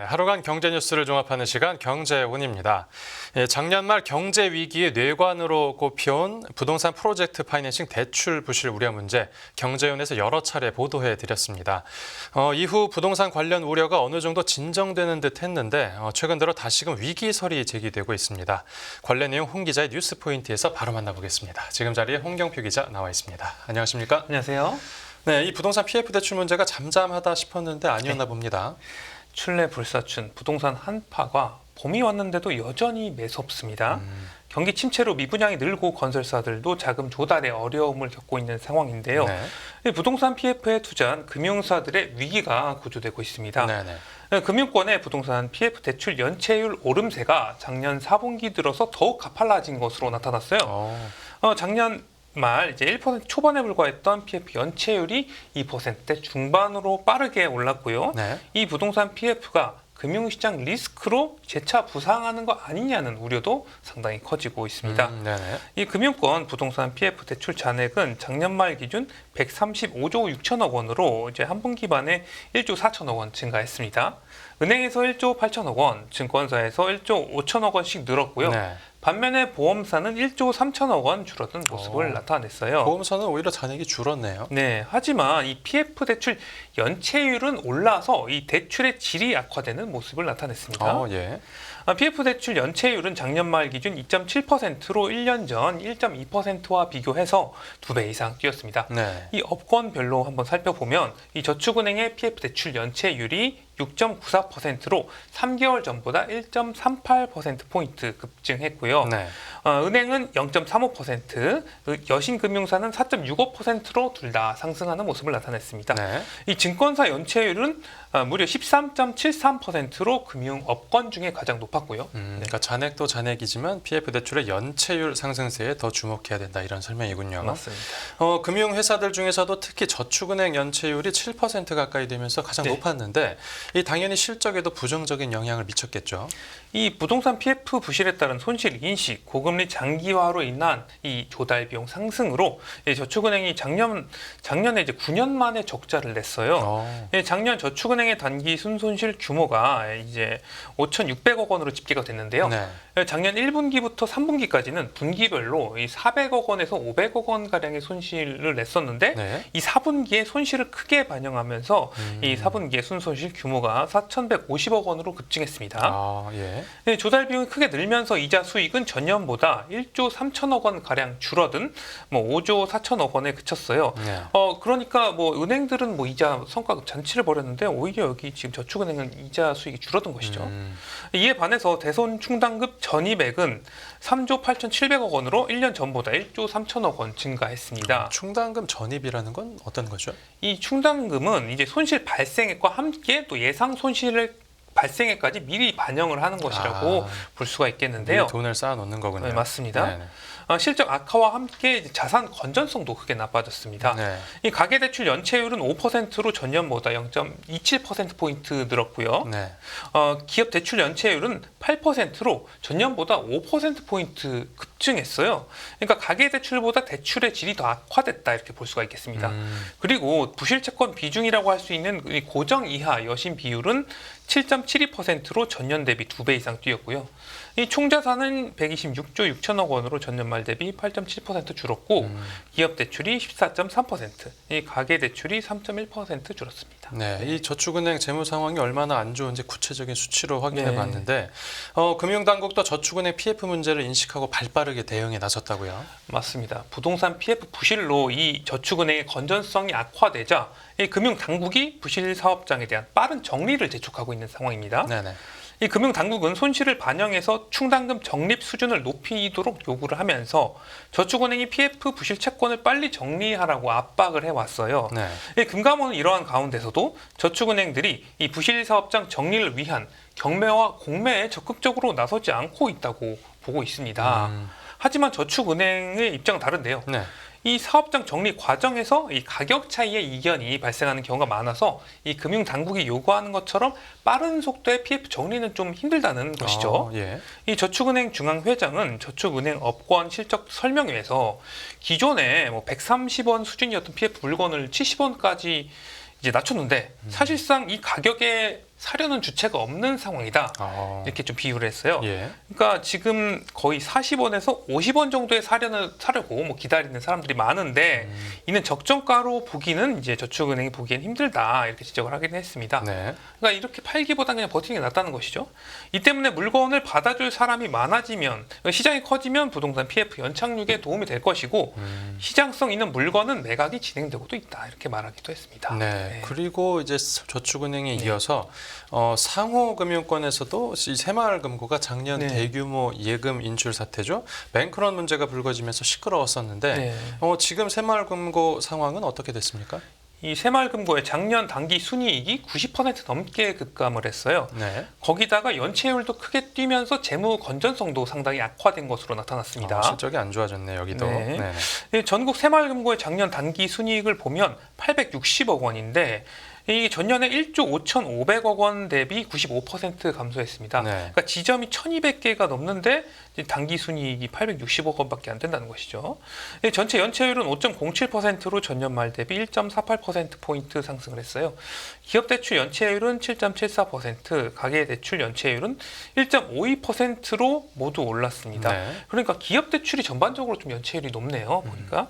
하루간 경제 뉴스를 종합하는 시간 경제운입니다. 작년 말 경제 위기의 뇌관으로 꼽혀온 부동산 프로젝트 파이낸싱 대출 부실 우려 문제 경제운에서 여러 차례 보도해 드렸습니다. 이후 부동산 관련 우려가 어느 정도 진정되는 듯 했는데 최근 들어 다시금 위기설이 제기되고 있습니다. 관련 내용 홍 기자의 뉴스 포인트에서 바로 만나보겠습니다. 지금 자리에 홍경표 기자 나와 있습니다. 안녕하십니까? 안녕하세요. 네, 이 부동산 PF 대출 문제가 잠잠하다 싶었는데 아니었나 봅니다. 출래불사춘 부동산 한파가 봄이 왔는데도 여전히 매섭습니다. 경기 침체로 미분양이 늘고 건설사들도 자금 조달에 어려움을 겪고 있는 상황인데요. 네. 부동산 PF에 투자한 금융사들의 위기가 고조되고 있습니다. 네네. 금융권의 부동산 PF 대출 연체율 오름세가 작년 4분기 들어서 더욱 가팔라진 것으로 나타났어요. 작년 말 이제 1% 초반에 불과했던 PF 연체율이 2%대 중반으로 빠르게 올랐고요. 네. 이 부동산 PF가 금융시장 리스크로 재차 부상하는 거 아니냐는 우려도 상당히 커지고 있습니다. 네네. 이 금융권 부동산 PF 대출 잔액은 작년 말 기준 135조 6천억 원으로 이제 한 분기 만에 1조 4천억 원 증가했습니다. 은행에서 1조 8천억 원, 증권사에서 1조 5천억 원씩 늘었고요. 네. 반면에 보험사는 1조 3천억 원 줄어든 모습을 나타냈어요. 보험사는 오히려 잔액이 줄었네요. 네, 하지만 이 PF 대출 연체율은 올라서 이 대출의 질이 악화되는 모습을 나타냈습니다. 예. PF 대출 연체율은 작년 말 기준 2.7%로 1년 전 1.2%와 비교해서 2배 이상 뛰었습니다. 네. 이 업권별로 한번 살펴보면 이 저축은행의 PF 대출 연체율이 6.94%로 3개월 전보다 1.38%포인트 급증했고요. 네. 은행은 0.35%, 여신금융사는 4.65%로 둘 다 상승하는 모습을 나타냈습니다. 네. 이 증권사 연체율은 무려 13.73%로 금융업권 중에 가장 높았고요. 그러니까 잔액도 잔액이지만 PF 대출의 연체율 상승세에 더 주목해야 된다 이런 설명이군요. 맞습니다. 금융회사들 중에서도 특히 저축은행 연체율이 7% 가까이 되면서 가장 네. 높았는데 이 당연히 실적에도 부정적인 영향을 미쳤겠죠. 이 부동산 PF 부실에 따른 손실 인식, 고금리 장기화로 인한 이 조달 비용 상승으로 저축은행이 작년에 이제 9년 만에 적자를 냈어요. 작년 저축은행의 단기 순손실 규모가 이제 5,600억 원으로 집계가 됐는데요. 네. 작년 1분기부터 3분기까지는 분기별로 이 400억 원에서 500억 원 가량의 손실을 냈었는데 네. 이 4분기에 손실을 크게 반영하면서 이 4분기의 순손실 규모가 4,150억 원으로 급증했습니다. 예. 네, 조달 비용이 크게 늘면서 이자 수익은 전년보다 1조 3천억 원 가량 줄어든 5조 4천억 원에 그쳤어요. 네. 그러니까 은행들은 이자 성과급 잔치를 벌였는데 오히려 여기 지금 저축은행은 이자 수익이 줄어든 것이죠. 이에 반해서 대손 충당급 전입액은 3조 8,700억 원으로 1년 전보다 1조 3천억 원 증가했습니다. 충당금 전입이라는 건 어떤 거죠? 이 충당금은 이제 손실 발생액과 함께 또 예상 손실을 발생액까지 미리 반영을 하는 것이라고 볼 수가 있겠는데요. 미리 돈을 쌓아 놓는 거군요. 네, 맞습니다. 네네. 실적 악화와 함께 자산 건전성도 크게 나빠졌습니다. 네. 이 가계대출 연체율은 5%로 전년보다 0.27%포인트 늘었고요. 네. 기업 대출 연체율은 8%로 전년보다 5%포인트 급증했어요. 그러니까 가계대출보다 대출의 질이 더 악화됐다 이렇게 볼 수가 있겠습니다. 그리고 부실채권 비중이라고 할 수 있는 이 고정 이하 여신 비율은 7.72%로 전년 대비 2배 이상 뛰었고요. 이 총자산은 126조 6천억 원으로 전년 말 대비 8.7% 줄었고 기업 대출이 14.3%, 이 가계 대출이 3.1% 줄었습니다. 네, 이 저축은행 재무 상황이 얼마나 안 좋은지 구체적인 수치로 확인해 네. 봤는데 금융당국도 저축은행 PF 문제를 인식하고 발빠르게 대응에 나섰다고요? 맞습니다. 부동산 PF 부실로 이 저축은행의 건전성이 악화되자 이 금융당국이 부실 사업장에 대한 빠른 정리를 재촉하고 있는 상황입니다. 네네. 이 금융당국은 손실을 반영해서 충당금 적립 수준을 높이도록 요구를 하면서 저축은행이 PF 부실 채권을 빨리 정리하라고 압박을 해왔어요. 네. 이 금감원은 이러한 가운데서도 저축은행들이 이 부실 사업장 정리를 위한 경매와 공매에 적극적으로 나서지 않고 있다고 보고 있습니다. 하지만 저축은행의 입장은 다른데요. 네. 이 사업장 정리 과정에서 이 가격 차이의 이견이 발생하는 경우가 많아서 이 금융 당국이 요구하는 것처럼 빠른 속도의 PF 정리는 좀 힘들다는 것이죠. 예. 이 저축은행 중앙회장은 저축은행 업권 실적 설명회에서 기존에 130원 수준이었던 PF 물건을 70원까지 이제 낮췄는데 사실상 이 가격의 사려는 주체가 없는 상황이다. 이렇게 좀 비유를 했어요. 예. 그러니까 지금 거의 40원에서 50원 정도에 사려고 뭐 기다리는 사람들이 많은데 이는 적정가로 보기는 이제 저축은행이 보기엔 힘들다 이렇게 지적을 하긴 했습니다. 네. 그러니까 이렇게 팔기보다 그냥 버티는 게 낫다는 것이죠. 이 때문에 물건을 받아줄 사람이 많아지면 시장이 커지면 부동산 PF 연착륙에 도움이 될 것이고 시장성 있는 물건은 매각이 진행되고도 있다 이렇게 말하기도 했습니다. 네. 그리고 이제 저축은행에 이어서 상호금융권에서도 이 새마을금고가 작년 대규모 예금 인출 사태죠. 뱅크런 문제가 불거지면서 시끄러웠었는데 지금 새마을금고 상황은 어떻게 됐습니까? 이 새마을금고의 작년 단기 순이익이 90% 넘게 급감을 했어요. 네. 거기다가 연체율도 크게 뛰면서 재무 건전성도 상당히 악화된 것으로 나타났습니다. 실적이 안 좋아졌네 여기도. 네. 전국 새마을금고의 작년 단기 순이익을 보면 860억 원인데 이 전년에 1조 5,500억 원 대비 95% 감소했습니다. 그러니까 지점이 1,200개가 넘는데 단기 순이익이 860억 원밖에 안 된다는 것이죠. 전체 연체율은 5.07%로 전년 말 대비 1.48%포인트 상승을 했어요. 기업대출 연체율은 7.74%, 가계대출 연체율은 1.52%로 모두 올랐습니다. 그러니까 기업대출이 전반적으로 좀 연체율이 높네요. 보니까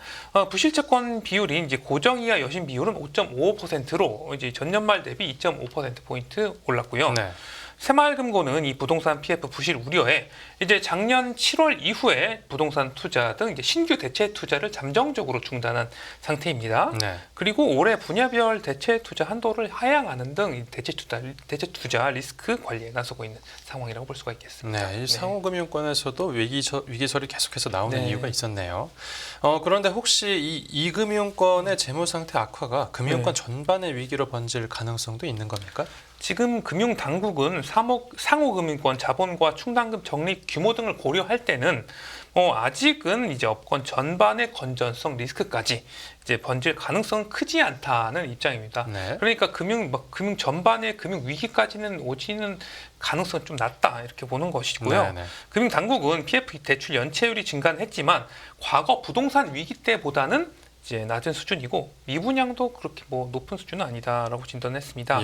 부실채권 비율이 이제 고정이하 여신 비율은 5.55%로 이제 전년 말 대비 2.5%포인트 올랐고요. 새마을금고는 이 부동산 PF 부실 우려에 이제 작년 7월 이후에 부동산 투자 등 이제 신규 대체 투자를 잠정적으로 중단한 상태입니다. 그리고 올해 분야별 대체 투자 한도를 하향하는 등 대체 투자 리스크 관리에 나서고 있는 상황이라고 볼 수가 있겠습니다. 이 상호금융권에서도 위기설이 계속해서 나오는 이유가 있었네요. 그런데 혹시 이 금융권의 재무 상태 악화가 금융권 전반의 위기로 번질 가능성도 있는 겁니까? 지금 금융당국은 상호금융권 자본과 충당금 적립 규모 등을 고려할 때는 아직은 이제 업권 전반의 건전성 리스크까지 이제 번질 가능성은 크지 않다는 입장입니다. 그러니까 금융 전반의 금융 위기까지는 오지는 가능성은 좀 낮다 이렇게 보는 것이고요. 금융당국은 PF 대출 연체율이 증가는 했지만 과거 부동산 위기 때보다는 이제 낮은 수준이고 미분양도 그렇게 뭐 높은 수준은 아니다라고 진단했습니다.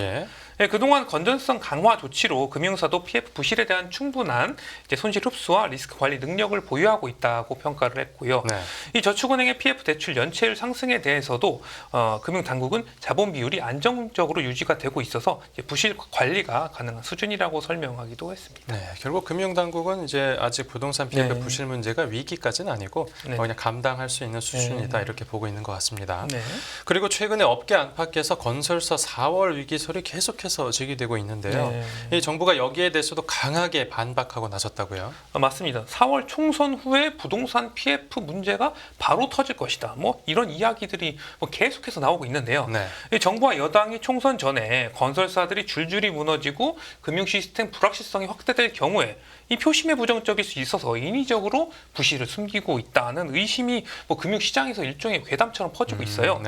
그동안 건전성 강화 조치로 금융사도 PF 부실에 대한 충분한 이제 손실 흡수와 리스크 관리 능력을 보유하고 있다고 평가를 했고요. 이 저축은행의 PF 대출 연체율 상승에 대해서도 금융당국은 자본 비율이 안정적으로 유지가 되고 있어서 이제 부실 관리가 가능한 수준이라고 설명하기도 했습니다. 결국 금융당국은 이제 아직 부동산 PF 부실 문제가 위기까지는 아니고 그냥 감당할 수 있는 수준이다 이렇게 보고 있는 것 같습니다. 그리고 최근에 업계 안팎에서 건설사 4월 위기설이 계속해서 제기되고 있는데요. 이 정부가 여기에 대해서도 강하게 반박하고 나섰다고요? 맞습니다. 4월 총선 후에 부동산 PF 문제가 바로 터질 것이다. 뭐 이런 이야기들이 계속해서 나오고 있는데요. 이 정부와 여당이 총선 전에 건설사들이 줄줄이 무너지고 금융 시스템 불확실성이 확대될 경우에 이 표심에 부정적일 수 있어서 인위적으로 부실을 숨기고 있다는 의심이 금융시장에서 일종의 괴담처럼 퍼지고 있어요.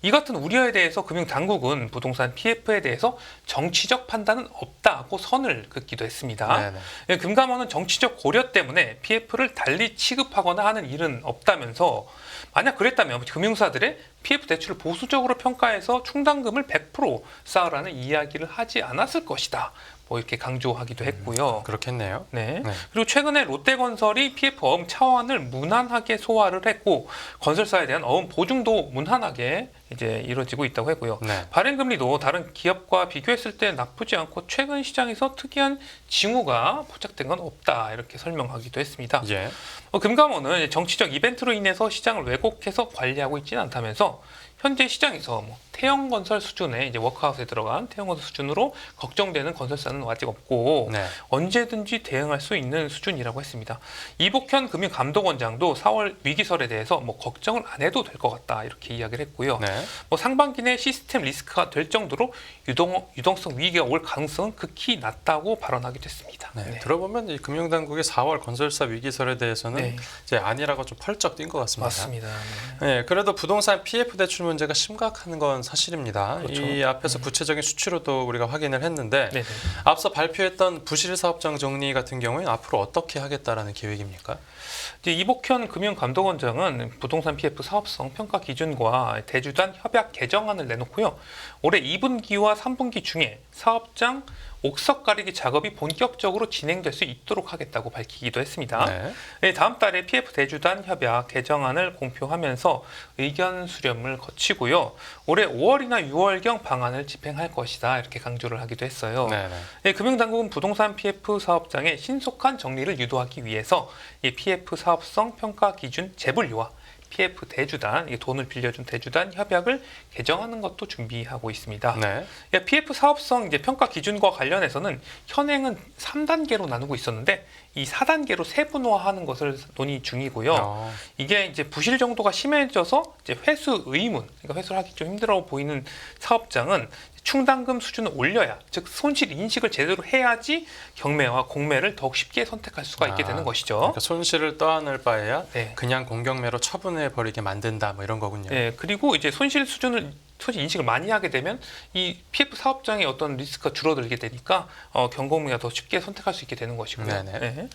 이 같은 우려에 대해서 금융당국은 부동산 PF에 대해서 정치적 판단은 없다고 선을 긋기도 했습니다. 금감원은 정치적 고려 때문에 PF를 달리 취급하거나 하는 일은 없다면서 만약 그랬다면 금융사들의 PF 대출을 보수적으로 평가해서 충당금을 100% 쌓으라는 이야기를 하지 않았을 것이다. 이렇게 강조하기도 했고요. 그렇겠네요. 그리고 최근에 롯데건설이 PF 어음 차원을 무난하게 소화를 했고 건설사에 대한 어음 보증도 무난하게 이제 이루어지고 있다고 했고요. 발행금리도 다른 기업과 비교했을 때 나쁘지 않고 최근 시장에서 특이한 징후가 포착된 건 없다 이렇게 설명하기도 했습니다. 금감원은 정치적 이벤트로 인해서 시장을 왜곡해서 관리하고 있지는 않다면서 현재 시장에서 태형건설 수준의 이제 워크아웃에 들어간 태형건설 수준으로 걱정되는 건설사는 아직 없고 언제든지 대응할 수 있는 수준이라고 했습니다. 이복현 금융감독원장도 4월 위기설에 대해서 걱정을 안 해도 될 것 같다 이렇게 이야기를 했고요. 상반기 내 시스템 리스크가 될 정도로 유동성 위기가 올 가능성은 극히 낮다고 발언하기도 했습니다. 들어보면 이 금융당국의 4월 건설사 위기설에 대해서는 이제 아니라고 좀 펄쩍 뛴 것 같습니다. 맞습니다. 그래도 부동산 PF 대출 문제가 심각한 건 사실입니다. 그렇죠. 이 앞에서 구체적인 수치로도 우리가 확인을 했는데 네네. 앞서 발표했던 부실사업장 정리 같은 경우에는 앞으로 어떻게 하겠다라는 계획입니까? 이제 이복현 금융감독원장은 부동산 PF 사업성 평가 기준과 대주단 협약 개정안을 내놓고요. 올해 2분기와 3분기 중에 사업장 옥석 가리기 작업이 본격적으로 진행될 수 있도록 하겠다고 밝히기도 했습니다. 네. 네, 다음 달에 PF 대주단 협약 개정안을 공표하면서 의견 수렴을 거치고요. 올해 5월이나 6월경 방안을 집행할 것이다 이렇게 강조를 하기도 했어요. 네. 네, 금융당국은 부동산 PF 사업장의 신속한 정리를 유도하기 위해서 이 PF 사업성 평가 기준 재분류와 PF 대주단, 이게 돈을 빌려준 대주단 협약을 개정하는 것도 준비하고 있습니다. 네. PF 사업성 이제 평가 기준과 관련해서는 현행은 3단계로 나누고 있었는데 이 4단계로 세분화하는 것을 논의 중이고요. 이게 이제 부실 정도가 심해져서 이제 회수 의문, 그러니까 회수를 하기 좀 힘들어 보이는 사업장은 충당금 수준을 올려야, 즉 손실 인식을 제대로 해야지 경매와 공매를 더욱 쉽게 선택할 수가 있게 되는 것이죠. 그러니까 손실을 떠안을 바에야 네. 그냥 공경매로 처분해 버리게 만든다 뭐 이런 거군요. 네, 그리고 이제 손실 인식을 많이 하게 되면 이 PF 사업장의 어떤 리스크가 줄어들게 되니까 경공매가 더 쉽게 선택할 수 있게 되는 것이고요. 네네. 네.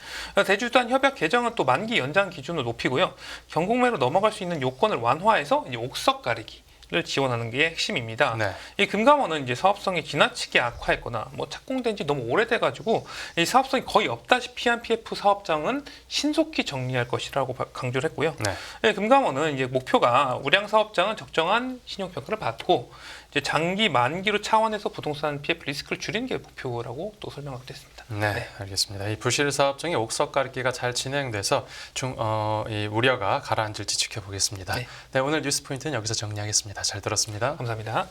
대주단 협약 개정은 또 만기 연장 기준을 높이고요. 경공매로 넘어갈 수 있는 요건을 완화해서 이제 옥석 가리기를 지원하는 게 핵심입니다. 네. 이 금감원은 이제 사업성이 지나치게 악화했거나 뭐 착공된 지 너무 오래돼가지고 이 사업성이 거의 없다시피 한 PF 사업장은 신속히 정리할 것이라고 강조를 했고요. 네. 네, 금감원은 이제 목표가 우량 사업장은 적정한 신용평가를 받고 이제 장기 만기로 차원에서 부동산 PF 리스크를 줄이는 게 목표라고 또 설명하기도 했습니다. 네, 알겠습니다. 이 부실 사업장의 옥석 가리기가 잘 진행돼서 이 우려가 가라앉을지 지켜보겠습니다. 네. 네, 오늘 뉴스 포인트는 여기서 정리하겠습니다. 잘 들었습니다. 감사합니다.